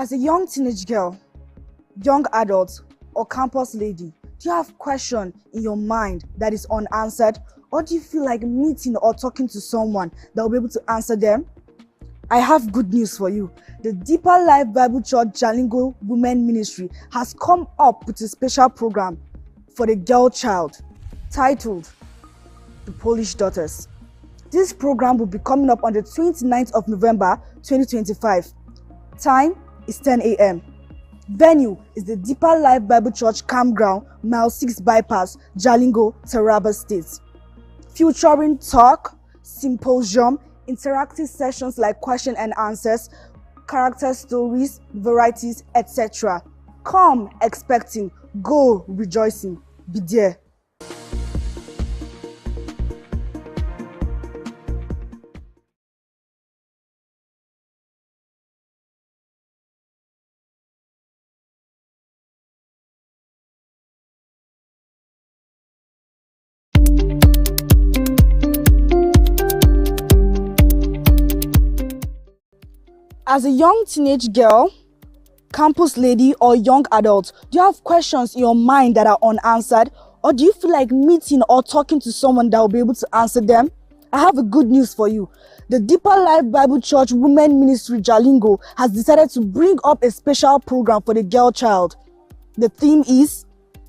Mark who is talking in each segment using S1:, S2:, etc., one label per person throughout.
S1: As a young teenage girl, young adult, or campus lady, do you have question in your mind that is unanswered? Or do you feel like meeting or talking to someone that will be able to answer them? I have good news for you. The Deeper Life Bible Church Jalingo Women Ministry has come up with a special program for the girl child titled The Polish Daughters. This program will be coming up on the 29th of November 2025. Time is 10 a.m. Venue is the Deeper Life Bible Church Campground, Mile 6 Bypass, Jalingo, Taraba State. Featuring talk, symposium, interactive sessions like question and answers, character stories, varieties, etc. Come expecting, go rejoicing. Be there. As a young teenage girl, campus lady, or young adult, do you have questions in your mind that are unanswered? Or do you feel like meeting or talking to someone that will be able to answer them? I have a good news for you. The Deeper Life Bible Church Women Ministry Jalingo has decided to bring up a special program for the girl child. The theme is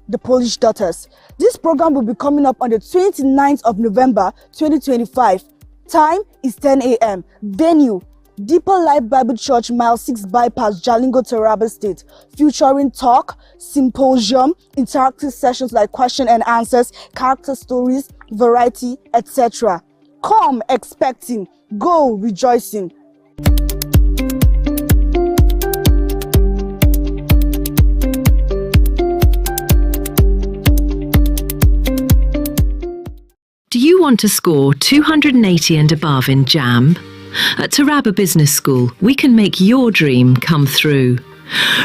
S1: The Polish Daughters. This program will be coming up on the 29th of November 2025. Time is 10 a.m. Venue, Deeper Life Bible Church, Mile 6 Bypass, Jalingo, Taraba State. Featuring talk, symposium, interactive sessions like question and answers, character stories, variety, etc. Come expecting, go rejoicing.
S2: Do you want to score 280 and above in JAMB? At Taraba Business School, we can make your dream come through.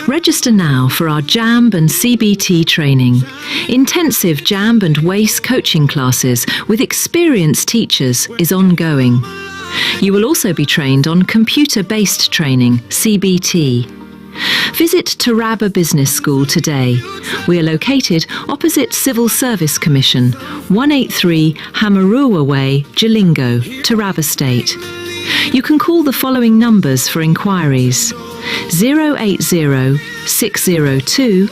S2: Register now for our JAMB and CBT training. Intensive JAMB and WACE coaching classes with experienced teachers is ongoing. You will also be trained on computer-based training, CBT. Visit Taraba Business School today. We are located opposite Civil Service Commission, 183 Hamarua Way, Jalingo, Taraba State. You can call the following numbers for inquiries: 080 602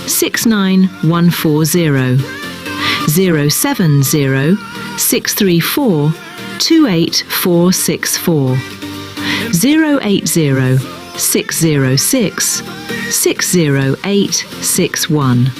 S2: 69140, 070 634 28464, 080 606 60861.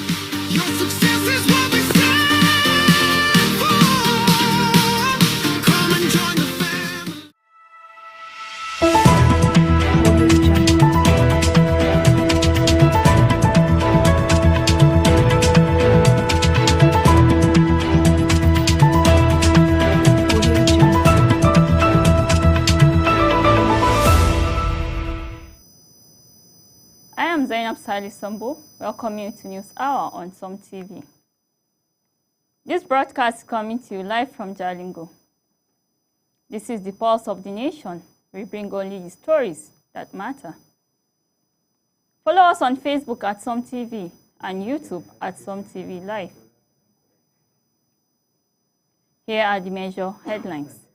S3: Sambo, welcoming you to News Hour on Some TV. This broadcast is coming to you live from Jalingo. This is the pulse of the nation. We bring only the stories that matter. Follow us on Facebook at Some TV and YouTube at Some TV Live. Here are the major headlines.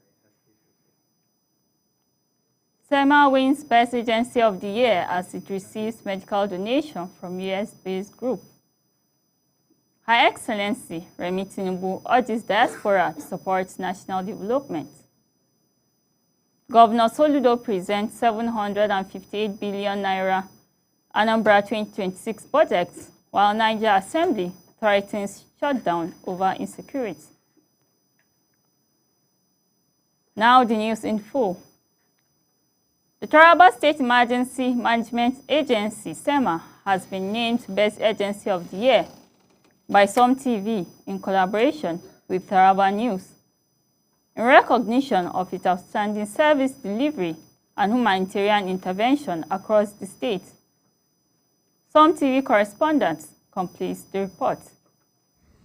S3: SEMA wins Best Agency of the Year as it receives medical donation from US-based group. Her Excellency Remi Tinubu urges diaspora to support national development. Governor Soludo presents 758 billion naira Anambra 2026 budget, while Niger Assembly threatens shutdown over insecurity. Now the news in full. The Taraba State Emergency Management Agency, SEMA, has been named Best Agency of the Year by Some TV in collaboration with Taraba News, in recognition of its outstanding service delivery and humanitarian intervention across the state. Some TV correspondent completes the report.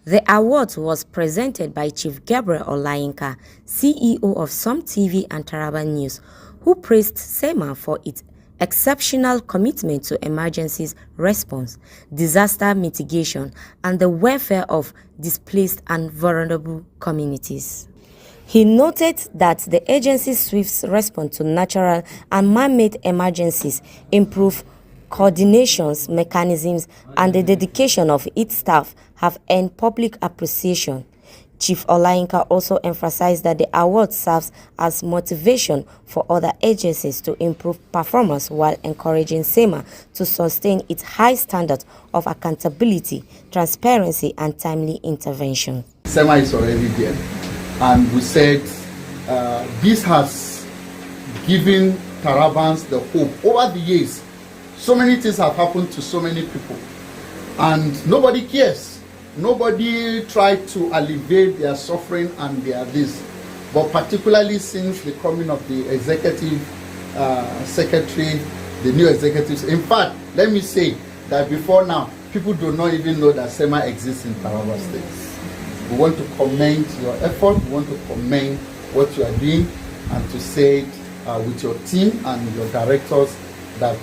S4: The award was presented by Chief Gabriel Olayinka, CEO of Some TV and Taraba News, who praised SEMA for its exceptional commitment to emergencies response, disaster mitigation, and the welfare of displaced and vulnerable communities. He noted that the agency's swift response to natural and man-made emergencies improve coordinations mechanisms and the dedication of its staff have earned public appreciation. Chief Olayinka also emphasized that the award serves as motivation for other agencies to improve performance while encouraging SEMA to sustain its high standard of accountability, transparency, and timely intervention.
S5: SEMA is already there, and we said this has given Tarabans the hope. Over the years, so many things have happened to so many people, and nobody cares. Nobody tried to alleviate their suffering and their this. But particularly since the coming of the executive secretary, the new executives. In fact, let me say that before now, people do not even know that SEMA exists in Taraba State. We want to commend your effort. We want to commend what you are doing, and to say with your team and your directors that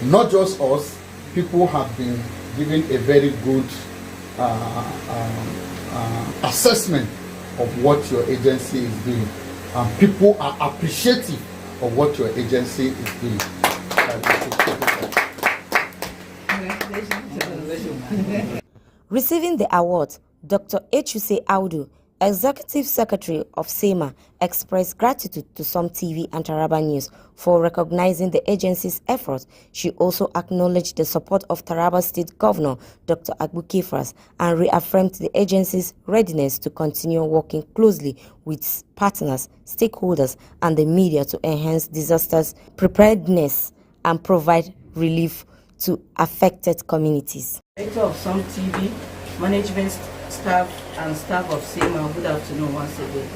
S5: not just us, people have been given a very good assessment of what your agency is doing, and people are appreciative of what your agency is doing.
S4: Receiving the award, Dr. Echuse Audu, Executive Secretary of SEMA, expressed gratitude to Some TV and Taraba News for recognizing the agency's efforts. She also acknowledged the support of Taraba State Governor Dr. Agbu Kefras and reaffirmed the agency's readiness to continue working closely with partners, stakeholders, and the media to enhance disasters preparedness and provide relief to affected communities.
S6: Director of Some TV, management staff and staff of SEMA, good afternoon once again.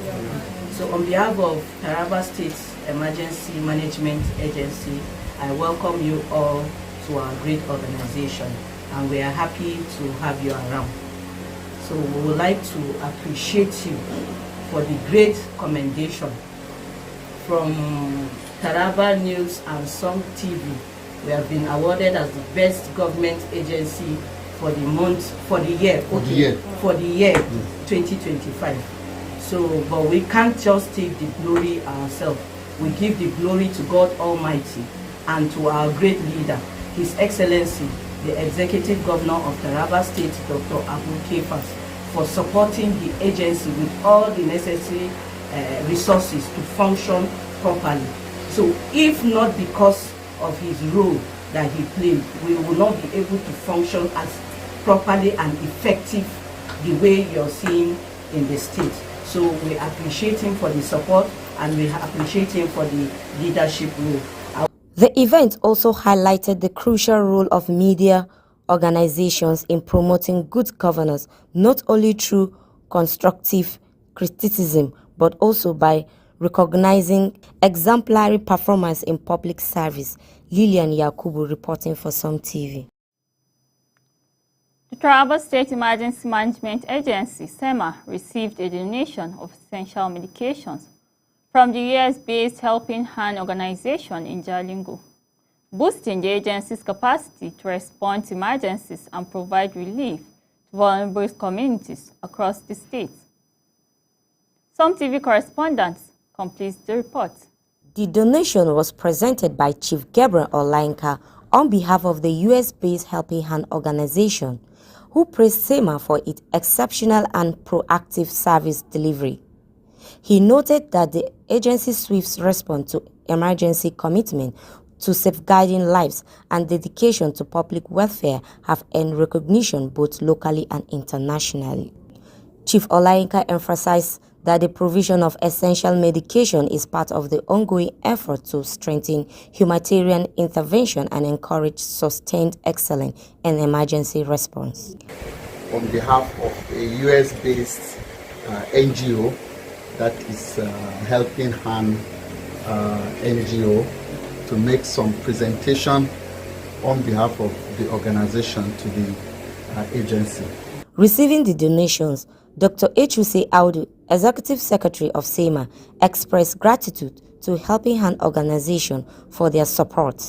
S6: So on behalf of Taraba State Emergency Management Agency, I welcome you all to our great organization, and we are happy to have you around. So we would like to appreciate you for the great commendation from Taraba News and Some TV. We have been awarded as the best government agency for the month, for the year, for the year 2025. So, but we can't just take the glory ourselves. We give the glory to God Almighty and to our great leader, His Excellency, the Executive Governor of Taraba State, Dr. Agbu Kefras, for supporting the agency with all the necessary resources to function properly. So, if not because of his role that he played, we will not be able to function as properly and effective the way you're seeing in the state. So we appreciate him for the support, and we appreciate him for the leadership role.
S4: The event also highlighted the crucial role of media organizations in promoting good governance, not only through constructive criticism, but also by recognizing exemplary performance in public service. Lilian Yakubu reporting for Some TV.
S3: The Taraba State Emergency Management Agency, SEMA, received a donation of essential medications from the US-based Helping Hand organization in Jalingo, boosting the agency's capacity to respond to emergencies and provide relief to vulnerable communities across the state. Some TV correspondents completes the report.
S4: The donation was presented by Chief Gabriel Olayinka on behalf of the US-based Helping Hand organization, who praised SEMA for its exceptional and proactive service delivery. He noted that the agency's swift response to emergency commitment to safeguarding lives and dedication to public welfare have earned recognition both locally and internationally. Chief Olayinka emphasized that the provision of essential medication is part of the ongoing effort to strengthen humanitarian intervention and encourage sustained excellence in emergency response.
S5: On behalf of a US-based NGO, that is Helping Hand NGO, to make some presentation on behalf of the organization to the agency.
S4: Receiving the donations, Dr. Echuse Audu, Executive Secretary of SEMA, expressed gratitude to Helping Hand Organization for their support.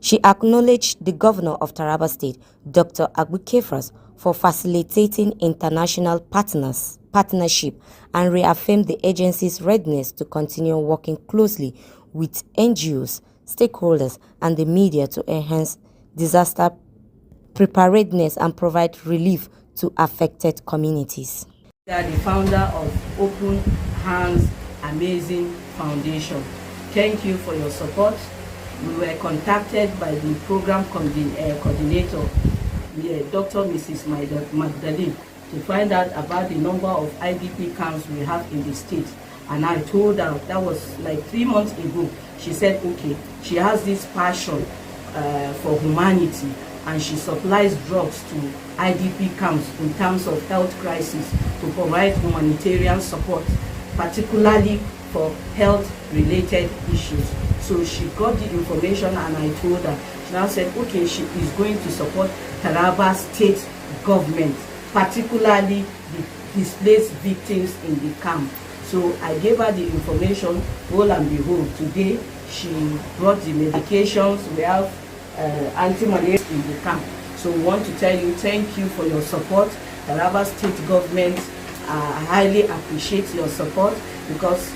S4: She acknowledged the Governor of Taraba State, Dr. Agbu Kefras, for facilitating international partnership and reaffirmed the agency's readiness to continue working closely with NGOs, stakeholders, and the media to enhance disaster preparedness and provide relief to affected communities.
S6: They are the founder of Open Hands Amazing Foundation. Thank you for your support. We were contacted by the program coordinator, Dr. Mrs. Magdalene, to find out about the number of IDP camps we have in the state. And I told her, that was like 3 months ago, she said, okay, she has this passion for humanity, and she supplies drugs to IDP camps in terms of health crisis to provide humanitarian support, particularly for health-related issues. So she got the information and I told her. She now said, okay, she is going to support Taraba State government, particularly the displaced victims in the camp. So I gave her the information, lo and behold, today she brought the medications. We have anti-malaria in the camp. So we want to tell you, thank you for your support. Taraba State government highly appreciates your support, because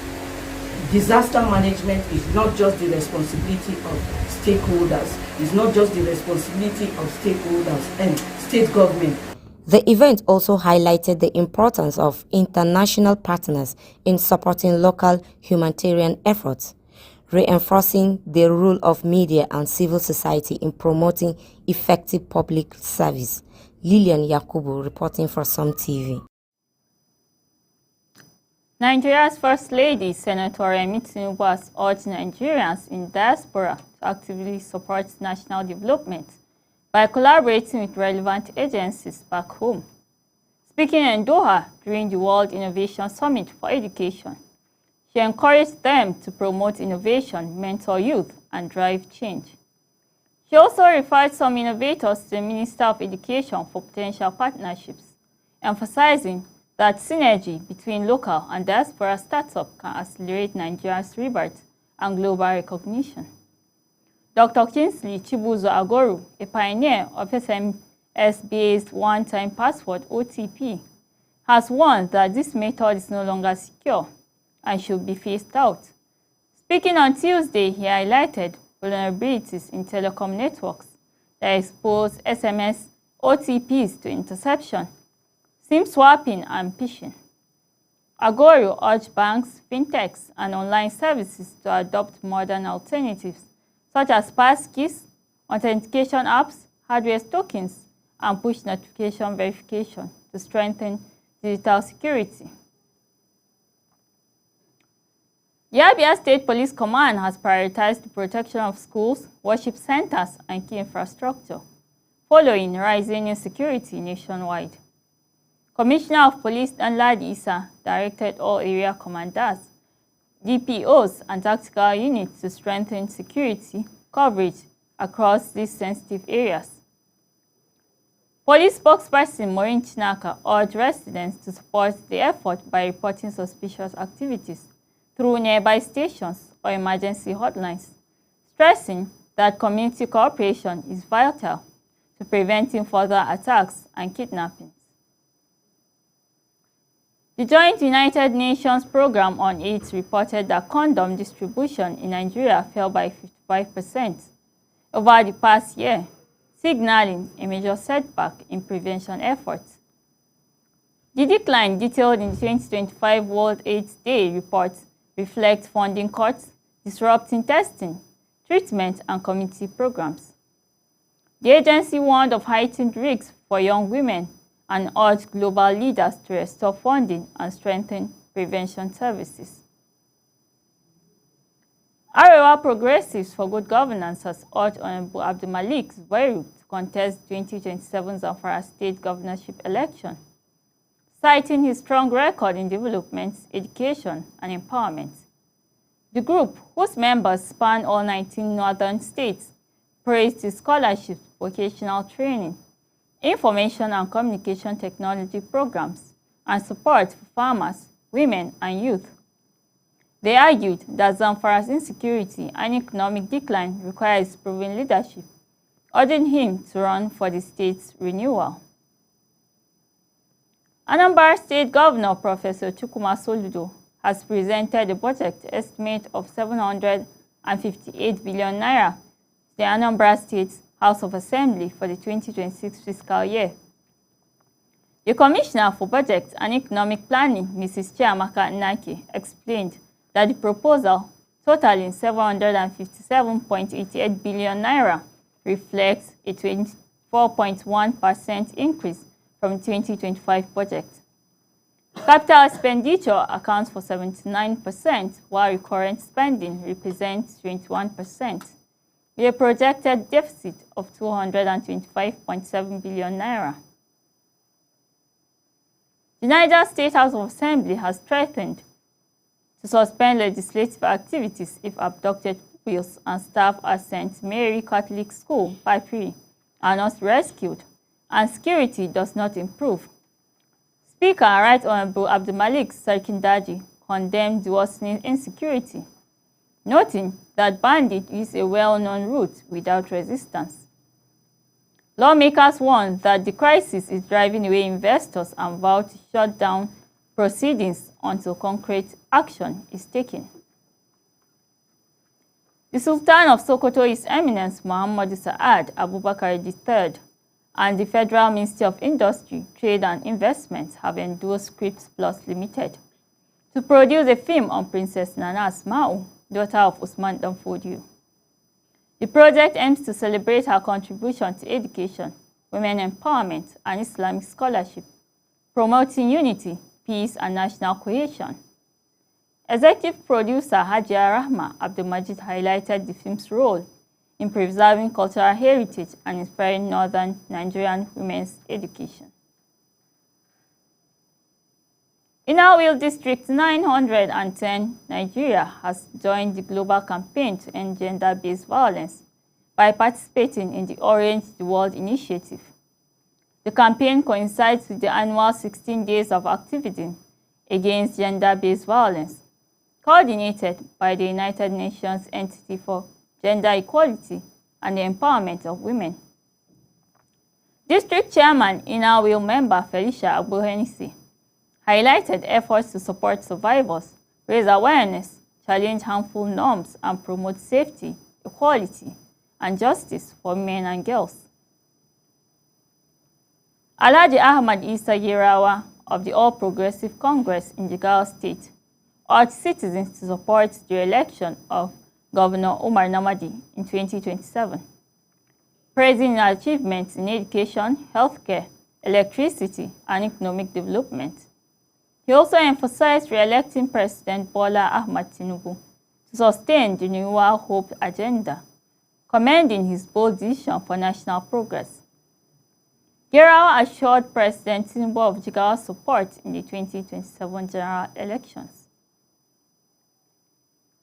S6: disaster management is not just the responsibility of stakeholders. It's not just the responsibility of stakeholders and state government.
S4: The event also highlighted the importance of international partners in supporting local humanitarian efforts, reinforcing the role of media and civil society in promoting effective public service. Lilian Yakubu reporting for Some TV.
S3: Nigeria's First Lady, Senator Remi Tinubu, has urged Nigerians in diaspora to actively support national development by collaborating with relevant agencies back home. Speaking in Doha during the World Innovation Summit for Education, she encouraged them to promote innovation, mentor youth, and drive change. She also referred some innovators to the Minister of Education for potential partnerships, emphasizing that synergy between local and diaspora startups can accelerate Nigeria's rebirth and global recognition. Dr. Kingsley Chibuzo Agoru, a pioneer of SMS-based one-time password (OTP), has warned that this method is no longer secure and should be phased out. Speaking on Tuesday, he highlighted vulnerabilities in telecom networks that expose SMS OTPs to interception, SIM swapping, and phishing. Agoru urged banks, fintechs, and online services to adopt modern alternatives such as passkeys, authentication apps, hardware tokens, and push notification verification to strengthen digital security. The Abia State Police Command has prioritized the protection of schools, worship centers, and key infrastructure, following rising insecurity nationwide. Commissioner of Police Danladi Issa directed all area commanders, DPOs, and tactical units to strengthen security coverage across these sensitive areas. Police spokesperson Maureen Chinaka urged residents to support the effort by reporting suspicious activities through nearby stations or emergency hotlines, stressing that community cooperation is vital to preventing further attacks and kidnappings. The Joint United Nations Programme on AIDS reported that condom distribution in Nigeria fell by 55% over the past year, signaling a major setback in prevention efforts. The decline detailed in the 2025 World AIDS Day report reflects funding cuts, disrupting testing, treatment, and community programs. The agency warned of heightened risks for young women and urged global leaders to restore funding and strengthen prevention services. Arewa Progressives for Good Governance has urged Honorable Abdulmalik Zubairu to contest 2027 Zamfara State governorship election, citing his strong record in development, education, and empowerment. The group, whose members span all 19 northern states, praised his scholarships, vocational training, information and communication technology programs, and support for farmers women, and youth. They argued that Zamfara's insecurity and economic decline requires proven leadership, urging him to run for the state's renewal. Anambra State Governor Professor Chukwuma Soludo has presented a budget estimate of 758 billion naira to the Anambra State House of Assembly for the 2026 fiscal year. The Commissioner for Budget and Economic Planning, Mrs. Chiamaka Nnake, explained that the proposal, totaling 757.88 billion naira, reflects a 24.1% increase from 2025 budget. Capital expenditure accounts for 79%, while recurrent spending represents 21%, with a projected deficit of 225.7 billion naira. The Niger State House of Assembly has threatened to suspend legislative activities if abducted pupils and staff at St. Mary Catholic School, Papiri, are not rescued and security does not improve. Speaker Right Honorable Abdulmalik Sarkindaji condemned the worsening insecurity, noting that bandit is a well-known route without resistance. Lawmakers warned that the crisis is driving away investors and vowed to shut down proceedings until concrete action is taken. The Sultan of Sokoto, His Eminence Muhammadu Sa'ad Abubakar III, and the Federal Ministry of Industry, Trade and Investment have endorsed Scripps Plus Limited to produce a film on Princess Nana Asma'u, daughter of Usman Dan Fodio. The project aims to celebrate her contribution to education, women empowerment, and Islamic scholarship, promoting unity, peace, and national cohesion. Executive producer Hajia Rahma Abdulmajid highlighted the film's role in preserving cultural heritage and inspiring northern Nigerian women's education. In Awil District 910, Nigeria has joined the global campaign to end gender-based violence by participating in the Orange the World initiative. The campaign coincides with the annual 16 days of activity against gender-based violence, coordinated by the United Nations Entity for Gender Equality and the Empowerment of Women. District Chairman Inawil member Felicia Agbohenisi highlighted efforts to support survivors, raise awareness, challenge harmful norms, and promote safety, equality, and justice for men and girls. Alhaji Ahmad Isa Girawa of the All Progressive Congress in Jigawa State urged citizens to support the election of Governor Umar Namadi in 2027, praising achievements in education, healthcare, electricity, and economic development. He also emphasized re-electing President Bola Ahmed Tinubu to sustain the Renewal Hope agenda, commending his bold vision for national progress. Gerawa assured President Tinubu of Jigawa's support in the 2027 general elections.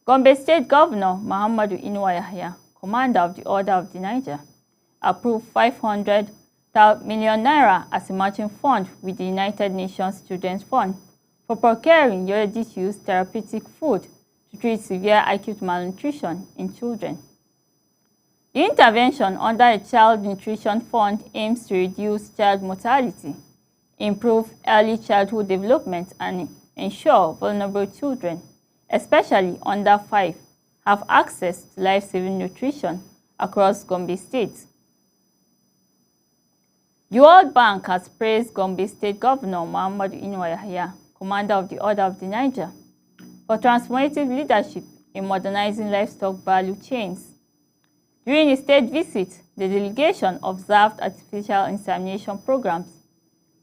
S3: Gombe State Governor Muhammadu Inuwa Yahya, Commander of the Order of the Niger, approved 500 million naira as a matching fund with the United Nations Children's Fund for procuring ready-to-use therapeutic food to treat severe acute malnutrition in children. The intervention under the Child Nutrition Fund aims to reduce child mortality, improve early childhood development, and ensure vulnerable children, especially under 5, have access to life-saving nutrition across Gombe State. The World Bank has praised Gombe State Governor Muhammadu Inuwa Yahya, Commander of the Order of the Niger, for transformative leadership in modernizing livestock value chains. During a state visit, the delegation observed artificial insemination programs,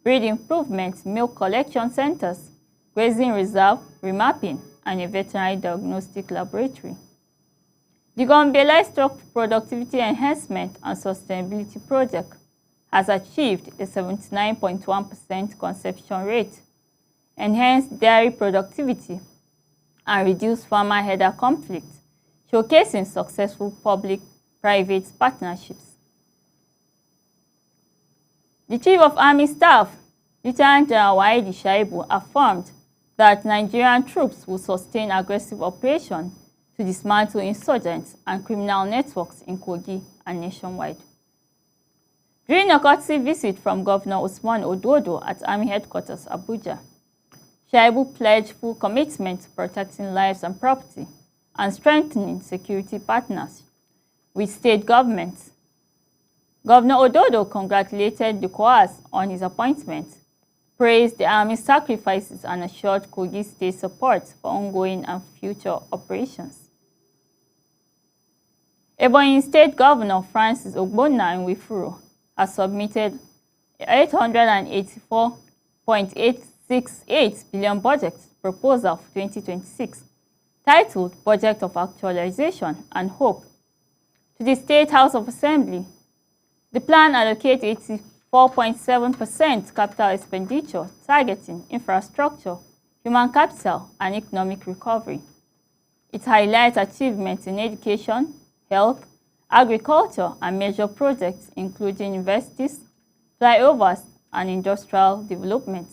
S3: breed improvements, milk collection centers, grazing reserve, remapping, and a veterinary diagnostic laboratory. The Gombe Livestock Productivity Enhancement and Sustainability Project has achieved a 79.1% conception rate, enhanced dairy productivity, and reduced farmer-herder conflict, showcasing successful public-private partnerships. The Chief of Army Staff, Lieutenant General Waidi Shaibu, affirmed that Nigerian troops will sustain aggressive operations to dismantle insurgents and criminal networks in Kogi and nationwide. During a courtesy visit from Governor Usman Ododo at Army Headquarters, Abuja, Shaibu pledged full commitment to protecting lives and property and strengthening security partnerships with state governments. Governor Ododo congratulated the COAS on his appointment, praised the Army's sacrifices, and assured Kogi State support for ongoing and future operations. Ebonyi State Governor Francis Ogbonna Nwifuru has submitted 884.868 billion budget proposal for 2026, titled Budget of Actualization and Hope, to the State House of Assembly. The plan allocates 84.7% capital expenditure targeting infrastructure, human capital, and economic recovery. It highlights achievements in education, health, agriculture, and major projects including universities, flyovers, and industrial development.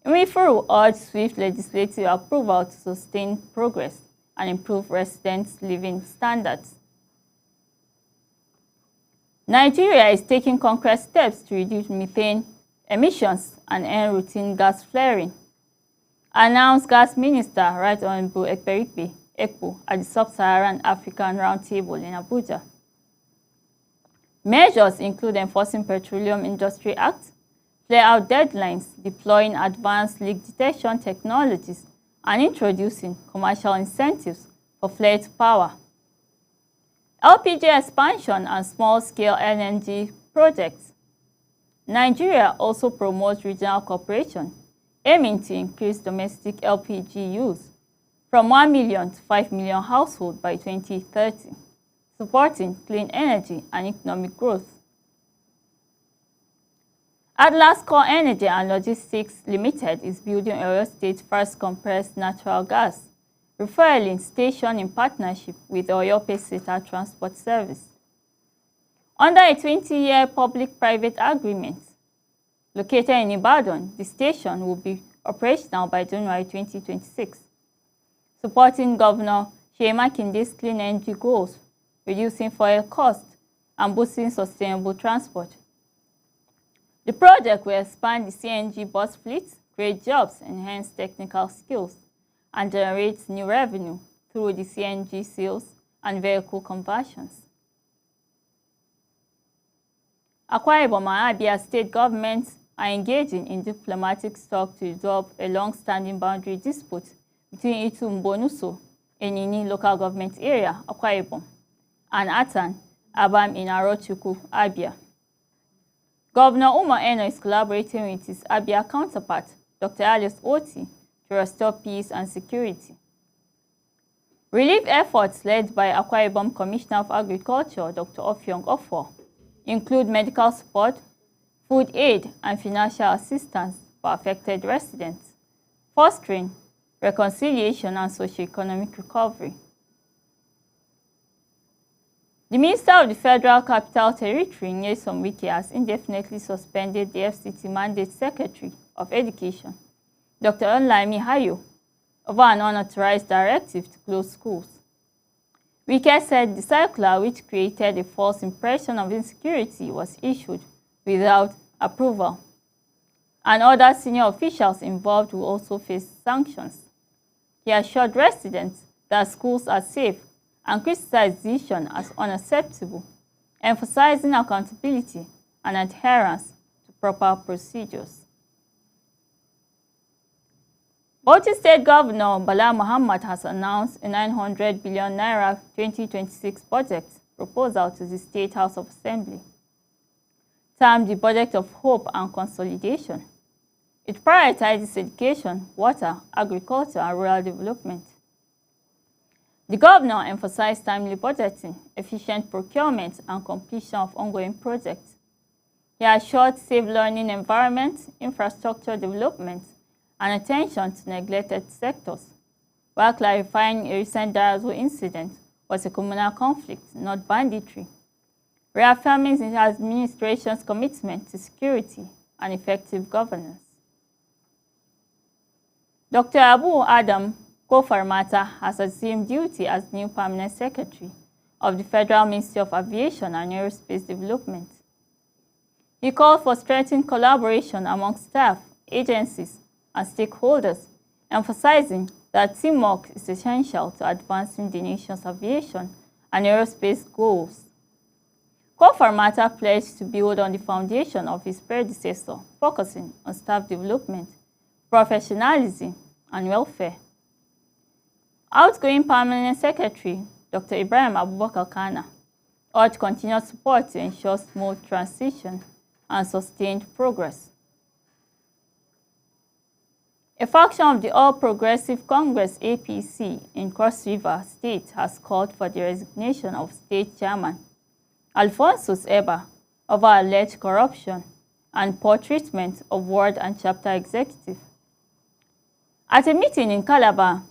S3: Nwifuru urged swift legislative approval to sustain progress and improve residents' living standards. Nigeria is taking concrete steps to reduce methane emissions and end routine gas flaring, announced Gas Minister Right Honorable Ekperikpe Ekpo at the Sub-Saharan African Roundtable in Abuja. Measures include enforcing Petroleum Industry Act, flare-out deadlines, deploying advanced leak detection technologies, and introducing commercial incentives for fleet power. LPG expansion and small-scale LNG projects. Nigeria also promotes regional cooperation, aiming to increase domestic LPG use from 1 million to 5 million households by 2030, supporting clean energy and economic growth. Atlas Core Energy and Logistics Limited is building Oyo State's first compressed natural gas refueling station in partnership with Oyo Peseta Transport Service. Under a 20-year public-private agreement, located in Ibadan, the station will be operational by January 2026, supporting Governor Seyi Makinde's clean energy goals, reducing fuel costs, and boosting sustainable transport. The project will expand the CNG bus fleet, create jobs, enhance technical skills, and generate new revenue through the CNG sales and vehicle conversions. Akwa Ibom and Abia state governments are engaging in diplomatic talks to resolve a long-standing boundary dispute between Itu Mbonuso, Enini local government area, Akwa Ibom, and Atan, Abam in Arochukwu, Abia. Governor Umar Eno is collaborating with his Abia counterpart, Dr. Alice Oti, to restore peace and security. Relief efforts led by Akwa Ibom Commissioner of Agriculture, Dr. Ofiong Ofor, include medical support, food aid, and financial assistance for affected residents, fostering reconciliation and socio-economic recovery. The Minister of the Federal Capital Territory, Nyesom Wike, has indefinitely suspended the FCT Mandate Secretary of Education, Dr. Onlaimi Hayo, over an unauthorized directive to close schools. Wike said the circular, which created a false impression of insecurity, was issued without approval, and other senior officials involved will also face sanctions. He assured residents that schools are safe and criticized the decision as unacceptable, emphasizing accountability and adherence to proper procedures. Bauchi State Governor Bala Muhammad has announced a 900 billion naira 2026 budget proposal to the State House of Assembly, termed the Budget of Hope and Consolidation. It prioritizes education, water, agriculture, and rural development. The governor emphasized timely budgeting, efficient procurement, and completion of ongoing projects. He assured safe learning environments, infrastructure development, and attention to neglected sectors, while clarifying a recent Darazo incident was a communal conflict, not banditry, reaffirming his administration's commitment to security and effective governance. Dr. Abu Adam Kofarmata has assumed duty as new permanent secretary of the Federal Ministry of Aviation and Aerospace Development. He called for strengthened collaboration among staff, agencies, and stakeholders, emphasizing that teamwork is essential to advancing the nation's aviation and aerospace goals. Kofarmata pledged to build on the foundation of his predecessor, focusing on staff development, professionalism, and welfare. Outgoing Permanent Secretary Dr. Ibrahim Abubakar Kana urged continued support to ensure smooth transition and sustained progress. A faction of the All Progressive Congress APC in Cross River State has called for the resignation of State Chairman Alphonsus Eba over alleged corruption and poor treatment of ward and chapter executive. At a meeting in Calabar,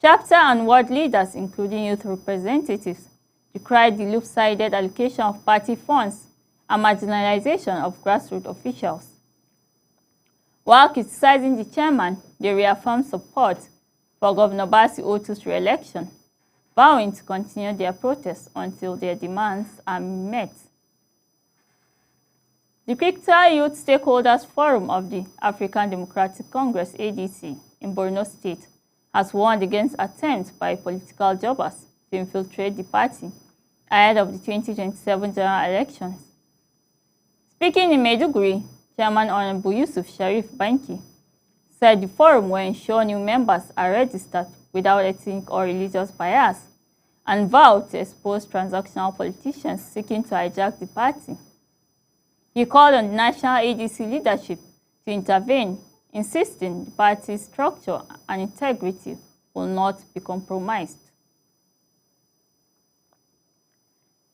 S3: chapter and ward leaders, including youth representatives, decried the lopsided allocation of party funds and marginalization of grassroots officials. While criticizing the chairman, they reaffirmed support for Governor Basi Otu's re-election, vowing to continue their protests until their demands are met. The Cricta Youth Stakeholders Forum of the African Democratic Congress, ADC, in Borno State, has warned against attempts by political jobbers to infiltrate the party ahead of the 2027 general elections. Speaking in Maiduguri, Chairman Honorable Yusuf Sharif Banki said the forum will ensure new members are registered without ethnic or religious bias and vowed to expose transactional politicians seeking to hijack the party. He called on the national ADC leadership to intervene, insisting the party's structure and integrity will not be compromised.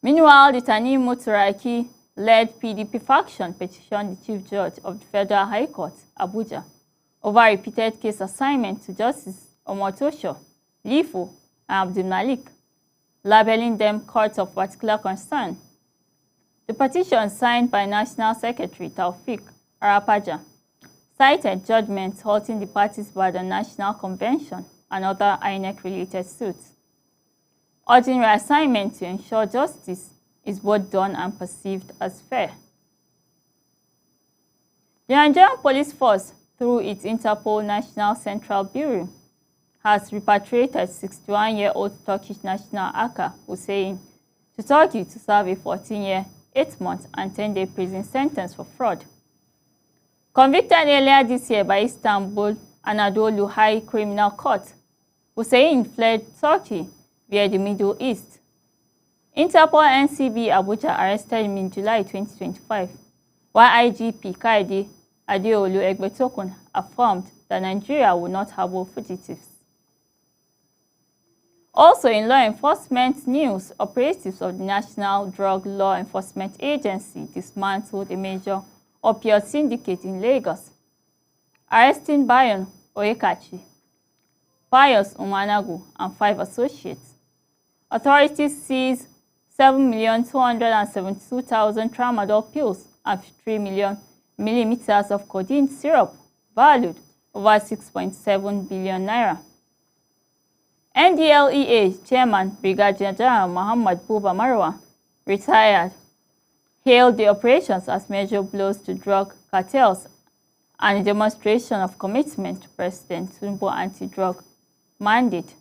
S3: Meanwhile, the Tanimu Turaki-led PDP faction petitioned the Chief Judge of the Federal High Court, Abuja, over repeated case assignment to Justice Omotosho, Lifu, and Abdul Malik, labeling them courts of particular concern. The petition, signed by National Secretary Taufik Arapaja, cited judgments halting the party's by the National Convention and other INEC-related suits, urging reassignment to ensure justice is both done and perceived as fair. The Nigerian Police Force, through its Interpol National Central Bureau, has repatriated 61-year-old Turkish national Aka Hussein to Turkey to serve a 14-year, 8-month, and 10-day prison sentence for fraud. Convicted earlier this year by Istanbul Anadolu High Criminal Court, Hussein fled Turkey via the Middle East. Interpol NCB Abuja arrested him in July 2025, while IGP Kaide Adeolu Egbetokun affirmed that Nigeria will not harbor fugitives. Also in law enforcement news, operatives of the National Drug Law Enforcement Agency dismantled a major opioid syndicate in Lagos, arresting Bayon Oyekachi, Pius Umanagu, and 5 associates. Authorities seized 7,272,000 tramadol pills and 3 million millimeters of codeine syrup, valued over 6.7 billion naira. NDLEA Chairman Brigadier General Muhammad Buba Marwa, retired, hailed the operations as major blows to drug cartels and a demonstration of commitment to President Tinubu's anti-drug mandate.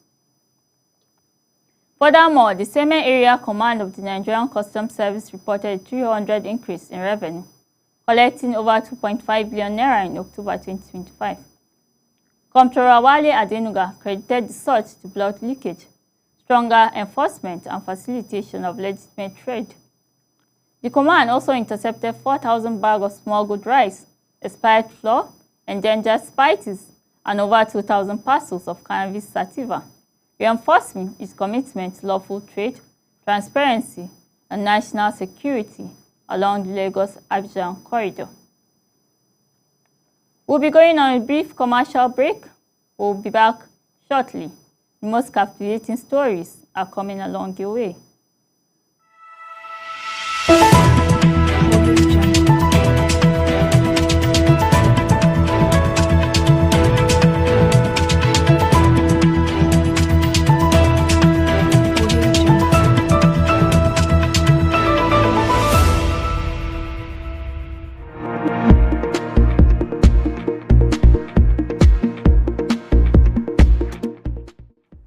S3: Furthermore, the Semen Area Command of the Nigerian Customs Service reported a 300% increase in revenue, collecting over 2.5 billion naira in October 2025. Comptroller Wale Adenuga credited the surge to blood leakage, stronger enforcement, and facilitation of legitimate trade. The command also intercepted 4,000 bags of smuggled rice, expired flour, endangered spices, and over 2,000 parcels of cannabis sativa, reinforcing its commitment to lawful trade, transparency, and national security along the Lagos-Abidjan corridor. We'll be going on a brief commercial break. We'll be back shortly. The most captivating stories are coming along your way.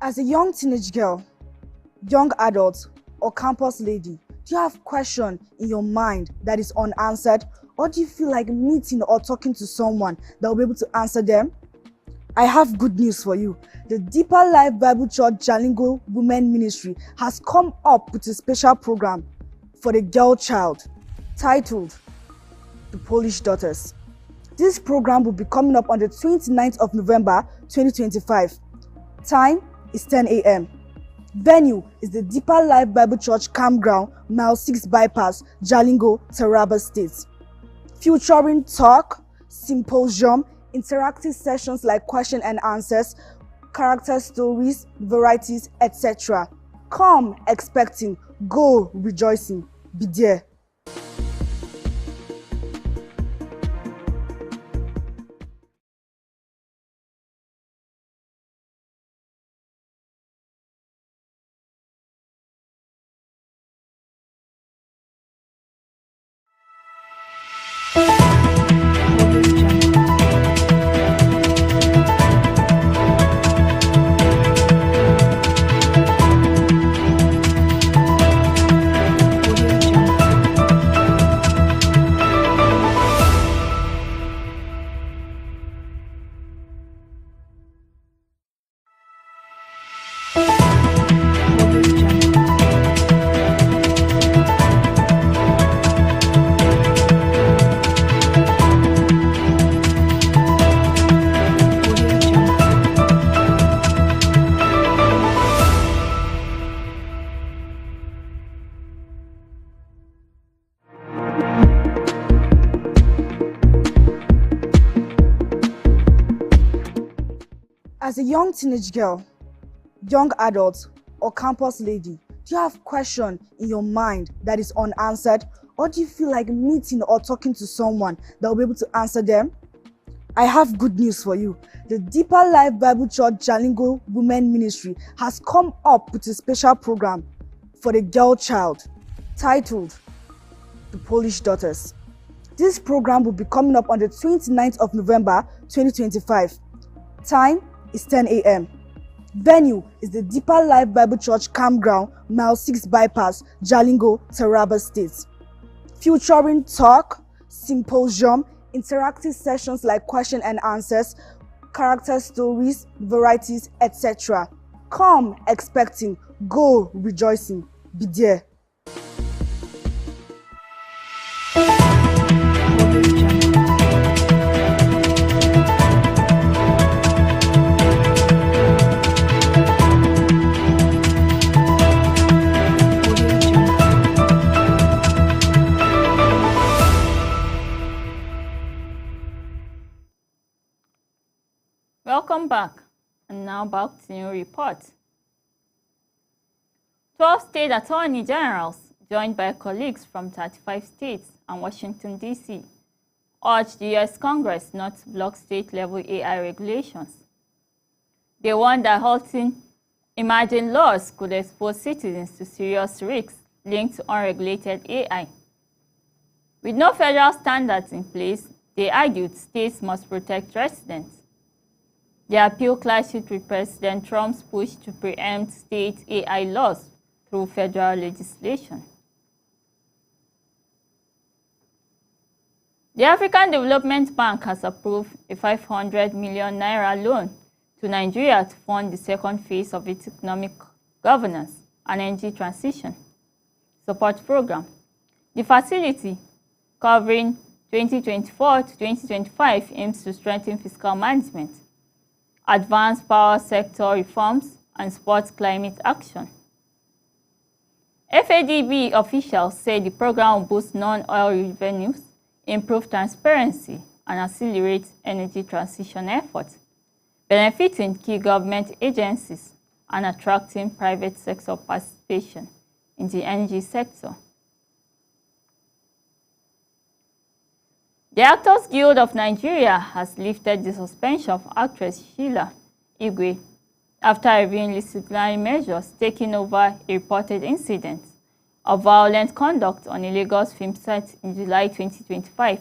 S1: As a young teenage girl, young adult, or campus lady, do you have questions in your mind that is unanswered? Or do you feel like meeting or talking to someone that will be able to answer them? I have good news for you. The Deeper Life Bible Church Jalingo Women Ministry has come up with a special program for the girl child titled The Polish Daughters. This program will be coming up on the 29th of November 2025. Time is 10 a.m. Venue is the Deeper Life Bible Church Campground, Mile 6 Bypass, Jalingo, Taraba State. Featuring talk, symposium, interactive sessions like question and answers, character stories, varieties, etc. Come expecting, go rejoicing. Be there. As a young teenage girl, young adult, or campus lady, do you have questions in your mind that is unanswered? Or do you feel like meeting or talking to someone that will be able to answer them? I have good news for you. The Deeper Life Bible Church Jalingo Women Ministry has come up with a special program for the girl child titled The Polish Daughters. This program will be coming up on the 29th of November 2025. Time is 10 a.m. Venue is the Deeper Life Bible Church Campground, Mile 6 Bypass, Jalingo, Taraba State. Featuring talk, symposium, interactive sessions like question and answers, character stories, varieties, etc. Come expecting, go rejoicing. Be there.
S3: Welcome back, and now back to new report. 12 state attorney generals, joined by colleagues from 35 states and Washington, D.C., urged the U.S. Congress not to block state-level AI regulations. They warned that halting emerging laws could expose citizens to serious risks linked to unregulated AI. With no federal standards in place, they argued states must protect residents. The appeal clashed with President Trump's push to preempt state AI laws through federal legislation. The African Development Bank has approved a 500 million naira loan to Nigeria to fund the second phase of its economic governance and energy transition support program. The facility, covering 2024 to 2025, aims to strengthen fiscal management, advance power sector reforms, and support climate action. FADB officials say the program will boost non-oil revenues, improve transparency, and accelerate energy transition efforts, benefiting key government agencies and attracting private sector participation in the energy sector. The Actors Guild of Nigeria has lifted the suspension of actress Sheila Igwe after reviewing disciplinary measures taking over a reported incident of violent conduct on a Lagos film set in July 2025.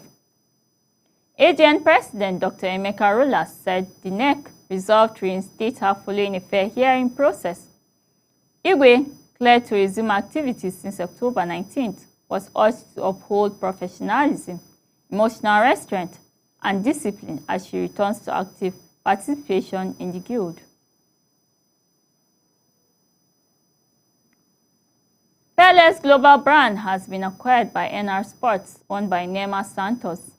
S3: AGN President Dr. Emeka Rollas said the NEC resolved to reinstate her following a fair hearing process. Igwe, cleared to resume activities since October 19th, was urged to uphold professionalism, emotional restraint, and discipline as she returns to active participation in the Guild. Pele's global brand has been acquired by NR Sports, owned by Neymar Santos,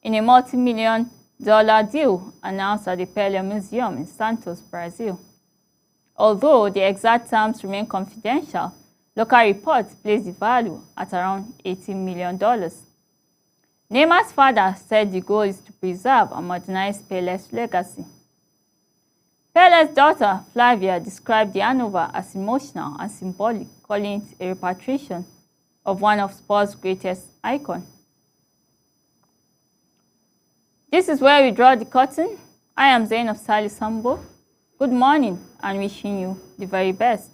S3: in a multi-million-dollar deal announced at the Pele Museum in Santos, Brazil. Although the exact terms remain confidential, local reports place the value at around $80 million. Neymar's father said the goal is to preserve and modernize Pele's legacy. Pele's daughter, Flavia, described the handover as emotional and symbolic, calling it a repatriation of one of sport's greatest icons. This is where we draw the curtain. I am Zainab Sali Sambo. Good morning and wishing you the very best.